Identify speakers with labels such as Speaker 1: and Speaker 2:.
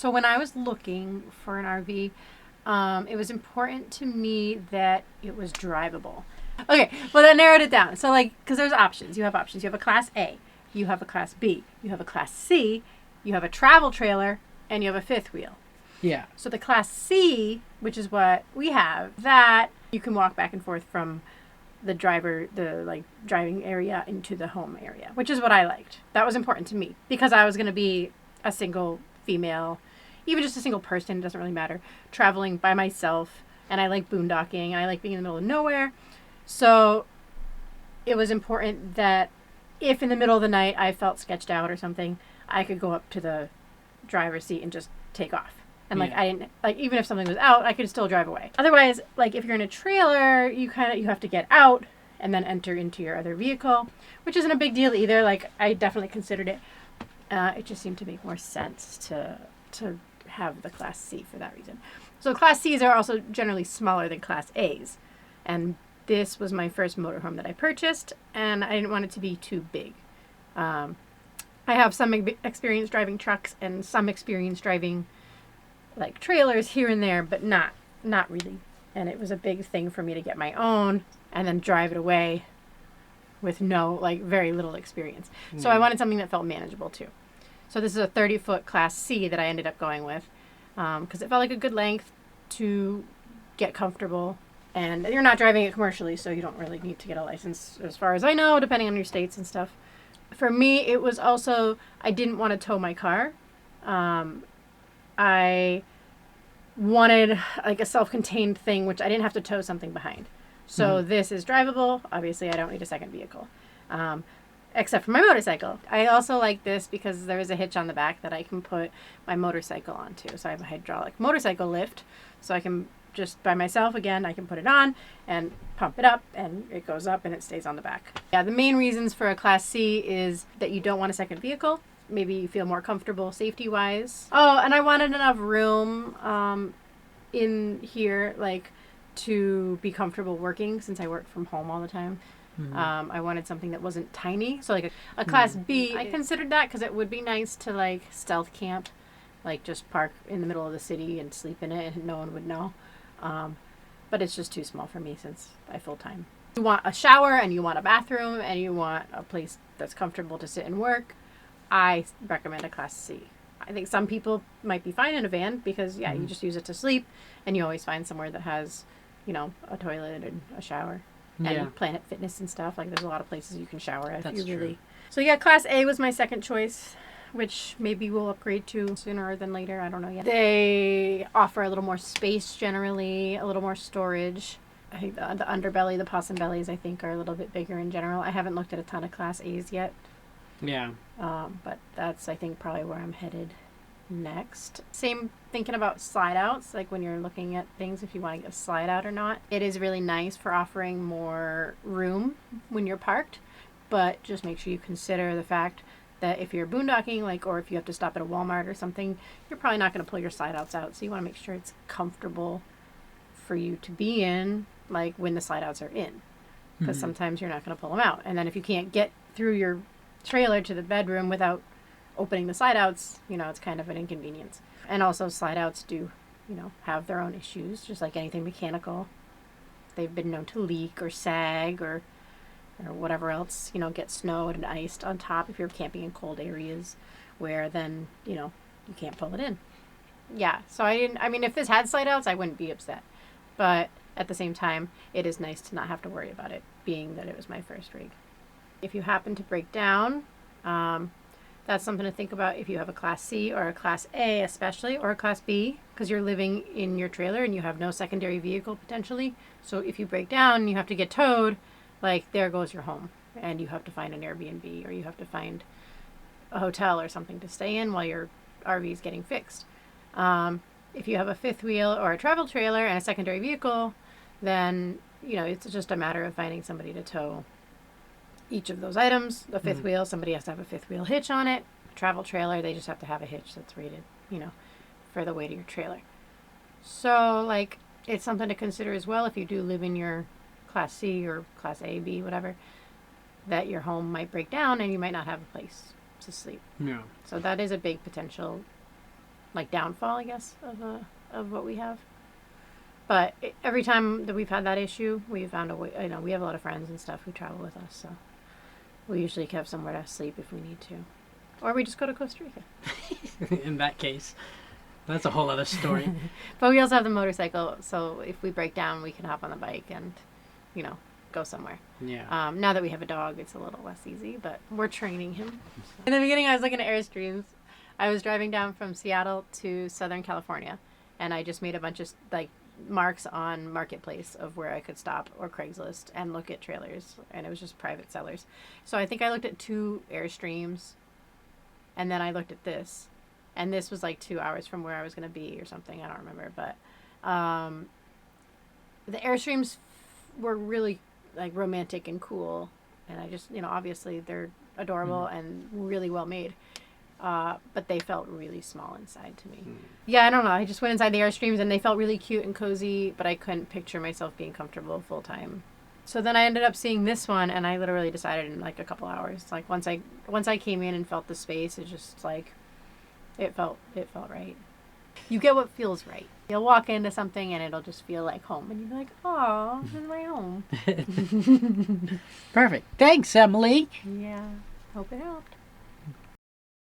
Speaker 1: So when I was looking for an RV, it was important to me that it was drivable. Okay, well, that narrowed it down. So, like, because there's options. You have options. You have a Class A, you have a Class B, you have a Class C, you have a travel trailer, and you have a fifth wheel.
Speaker 2: Yeah.
Speaker 1: So the Class C, which is what we have, that you can walk back and forth from the driving area into the home area, which is what I liked. That was important to me because I was going to be a single female, even just a single person, it doesn't really matter, traveling by myself, and I like boondocking, and I like being in the middle of nowhere. So it was important that if in the middle of the night I felt sketched out or something, I could go up to the driver's seat and just take off. And I didn't, even if something was out, I could still drive away. Otherwise, if you're in a trailer, you have to get out and then enter into your other vehicle, which isn't a big deal either. I definitely considered it. It just seemed to make more sense to have the Class C for that reason. So Class Cs are also generally smaller than Class As. And this was my first motorhome that I purchased, and I didn't want it to be too big. I have some experience driving trucks and some experience driving trailers here and there, but not really. And it was a big thing for me to get my own and then drive it away with very little experience. So I wanted something that felt manageable too. So this is a 30-foot Class C that I ended up going with because it felt like a good length to get comfortable. And you're not driving it commercially, so you don't really need to get a license, as far as I know, depending on your states and stuff. For me, it was also, I didn't want to tow my car. I wanted a self-contained thing, which I didn't have to tow something behind. So this is drivable. Obviously, I don't need a second vehicle, except for my motorcycle. I also like this because there is a hitch on the back that I can put my motorcycle onto. So I have a hydraulic motorcycle lift, so I can just by myself, again, I can put it on and pump it up and it goes up and it stays on the back. Yeah, the main reasons for a Class C is that you don't want a second vehicle. Maybe you feel more comfortable safety-wise. Oh, and I wanted enough room in here, to be comfortable working since I work from home all the time. I wanted something that wasn't tiny. So a Class B, I considered that because it would be nice to stealth camp, just park in the middle of the city and sleep in it and no one would know. But it's just too small for me since I full-time. You want a shower and you want a bathroom and you want a place that's comfortable to sit and work. I recommend a Class C. I think some people might be fine in a van because, you just use it to sleep and you always find somewhere that has, a toilet and a shower. And Planet Fitness and stuff. There's a lot of places you can shower at.
Speaker 2: That's true.
Speaker 1: So, Class A was my second choice, which maybe we'll upgrade to sooner than later. I don't know yet. They offer a little more space generally, a little more storage. I think the underbelly, the possum bellies, I think, are a little bit bigger in general. I haven't looked at a ton of Class A's yet.
Speaker 2: Yeah.
Speaker 1: But that's, I think, probably where I'm headed next. Same thinking about slide outs, when you're looking at things, if you want to get a slide out or not. It is really nice for offering more room when you're parked, but just make sure you consider the fact that if you're boondocking, or if you have to stop at a Walmart or something, you're probably not going to pull your slide outs out. So you want to make sure it's comfortable for you to be in, when the slide outs are in. Because sometimes you're not going to pull them out. And then if you can't get through your trailer to the bedroom without opening the slide outs, it's kind of an inconvenience. And also slide outs do, have their own issues, just like anything mechanical. They've been known to leak or sag or whatever else, get snowed and iced on top if you're camping in cold areas where then, you can't pull it in. Yeah, so if this had slide outs, I wouldn't be upset. But at the same time, it is nice to not have to worry about it, being that it was my first rig. If you happen to break down, that's something to think about if you have a Class C or a Class A especially, or a Class B, because you're living in your trailer and you have no secondary vehicle potentially. So if you break down and you have to get towed, there goes your home and you have to find an Airbnb or you have to find a hotel or something to stay in while your RV is getting fixed. If you have a fifth wheel or a travel trailer and a secondary vehicle, then, it's just a matter of finding somebody to tow each of those items. The fifth wheel, somebody has to have a fifth wheel hitch on it. A travel trailer, they just have to have a hitch that's rated, for the weight of your trailer. So, it's something to consider as well if you do live in your Class C or Class A, B, whatever, that your home might break down and you might not have a place to sleep.
Speaker 2: Yeah.
Speaker 1: So that is a big potential like downfall, I guess, of what we have. But every time that we've had that issue, we've found a way. You know, we have a lot of friends and stuff who travel with us, so we usually have somewhere to sleep if we need to, or we just go to Costa Rica.
Speaker 2: In that case, that's a whole other story.
Speaker 1: But we also have the motorcycle, so if we break down, we can hop on the bike and, you know, go somewhere.
Speaker 2: Yeah.
Speaker 1: Now that we have a dog, it's a little less easy, but we're training him. In the beginning, I was looking at Airstreams. I was driving down from Seattle to Southern California, and I just made a bunch of like marks on Marketplace of where I could stop, or Craigslist, and look at trailers, and it was just private sellers. So I think I looked at 2 Airstreams, and then I looked at this, and this was like 2 hours from where I was going to be or something. I don't remember, but the Airstreams were really like romantic and cool, and I just, you know, obviously they're adorable and really well made. But they felt really small inside to me. Yeah, I don't know. I just went inside the Airstreams and they felt really cute and cozy, but I couldn't picture myself being comfortable full time. So then I ended up seeing this one, and I literally decided in like a couple hours. Like once I came in and felt the space, it just like it felt right. You get what feels right. You'll walk into something and it'll just feel like home, and you'll be like, "Oh, this is my home."
Speaker 2: Perfect. Thanks, Emily.
Speaker 1: Yeah. Hope it helped.